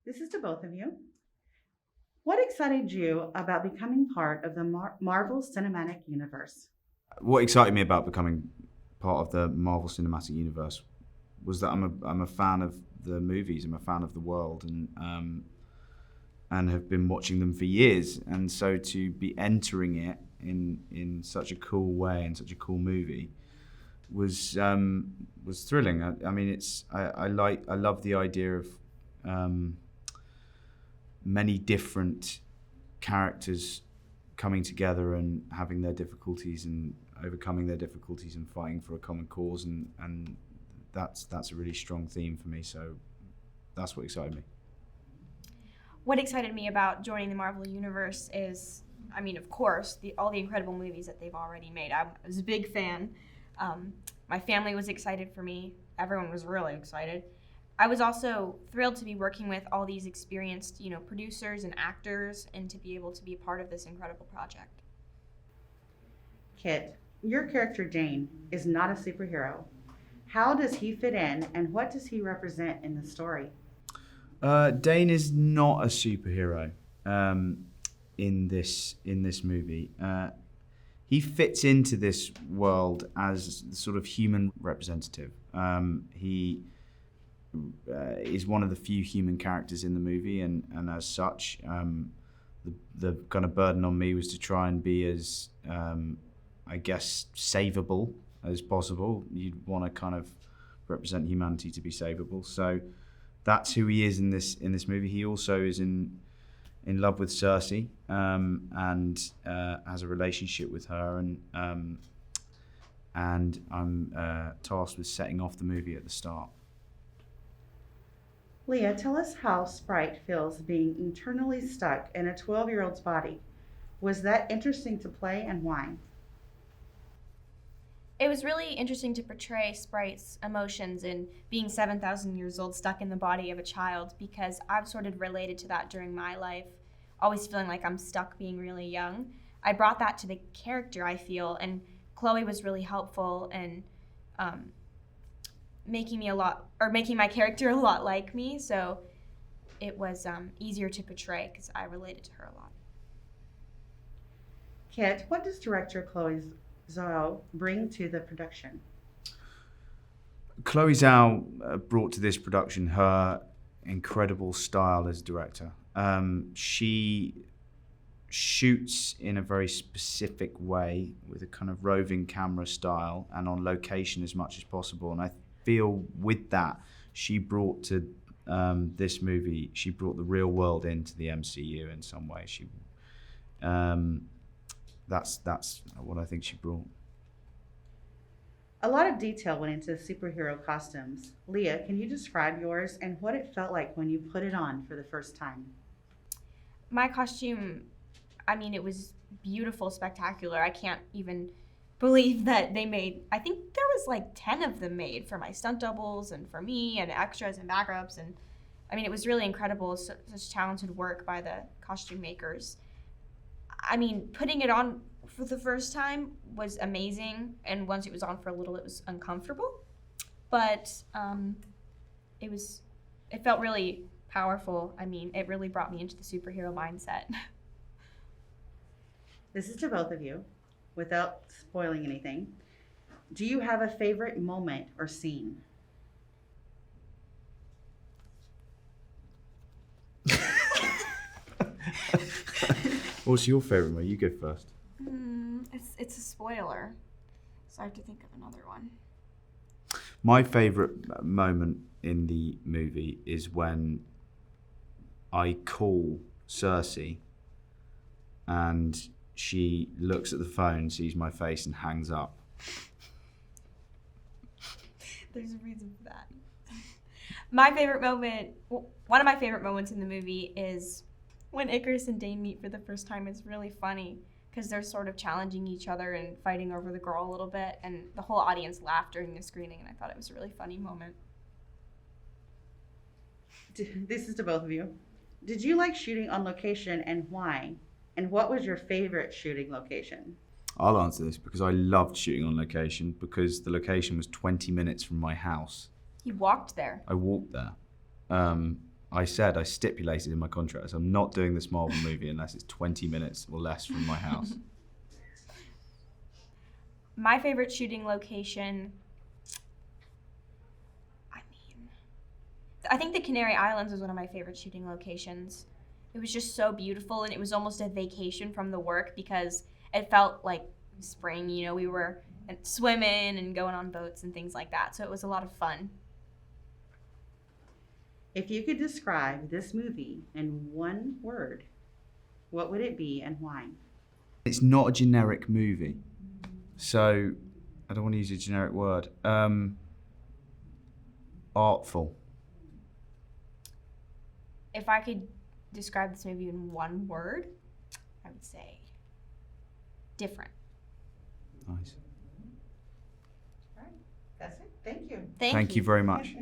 This is to both of you. What excited you about becoming part of the Marvel Cinematic Universe? What excited me about becoming part of the Marvel Cinematic Universe was that I'm a fan of the movies. I'm a fan of the world, and have been watching them for years. And so to be entering it in such a cool way, in such a cool movie, was thrilling. I mean, I love the idea of many different characters coming together and having their difficulties and overcoming their difficulties and fighting for a common cause, and that's a really strong theme for me. So that's what excited me. What excited me about joining the Marvel Universe is, I mean, of course, all the incredible movies that they've already made. I was a big fan. My family was excited for me. Everyone was really excited. I was also thrilled to be working with all these experienced, producers and actors, and to be able to be a part of this incredible project. Kit, your character Dane is not a superhero. How does he fit in, and what does he represent in the story? Dane is not a superhero in this movie. He fits into this world as the sort of human representative. He is one of the few human characters in the movie, and as such, the kind of burden on me was to try and be as, I guess, savable as possible. You'd want to kind of represent humanity to be savable. So that's who he is in this movie. He also is in love with Cersei, and has a relationship with her, and I'm tasked with setting off the movie at the start. Lia, tell us how Sprite feels being eternally stuck in a 12-year-old's body. Was that interesting to play, and why? It was really interesting to portray Sprite's emotions and being 7,000 years old stuck in the body of a child, because I've sort of related to that during my life, always feeling like I'm stuck being really young. I brought that to the character, I feel, and Chloe was really helpful in making my character a lot like me, so it was easier to portray because I related to her a lot. Kit, what does director Chloe Zhao bring to the production? Chloe Zhao brought to this production her incredible style as director. She shoots in a very specific way with a kind of roving camera style and on location as much as possible. And I feel with that, she brought to this movie, she brought the real world into the MCU in some way. That's what I think she brought. A lot of detail went into the superhero costumes. Lia, can you describe yours and what it felt like when you put it on for the first time? My costume, I mean, it was beautiful, spectacular. I can't even believe that they made, I think there was like 10 of them made for my stunt doubles and for me and extras and backups. And I mean, it was really incredible, such talented work by the costume makers. I mean, putting it on for the first time was amazing, and once it was on for a little, it was uncomfortable. But it felt really powerful. I mean, it really brought me into the superhero mindset. This is to both of you, without spoiling anything. Do you have a favorite moment or scene? What's your favourite one? You go first. It's a spoiler, so I have to think of another one. My favourite moment in the movie is when I call Cersei and she looks at the phone, sees my face, and hangs up. There's a reason for that. My favorite moment, one of my favorite moments in the movie is when Icarus and Dane meet for the first time. It's really funny because they're sort of challenging each other and fighting over the girl a little bit, and the whole audience laughed during the screening, and I thought it was a really funny moment. This is to both of you. Did you like shooting on location, and why? And what was your favorite shooting location? I'll answer this because I loved shooting on location because the location was 20 minutes from my house. You walked there. I walked there. I stipulated in my contract, so I'm not doing this Marvel movie unless it's 20 minutes or less from my house. My favorite shooting location, I think the Canary Islands was one of my favorite shooting locations. It was just so beautiful, and it was almost a vacation from the work because it felt like spring. You know, we were swimming and going on boats and things like that, so it was a lot of fun. If you could describe this movie in one word, what would it be and why? It's not a generic movie, so I don't want to use a generic word. Artful. If I could describe this movie in one word, I would say different. Nice. All right, that's it. Thank you. Thank you very much.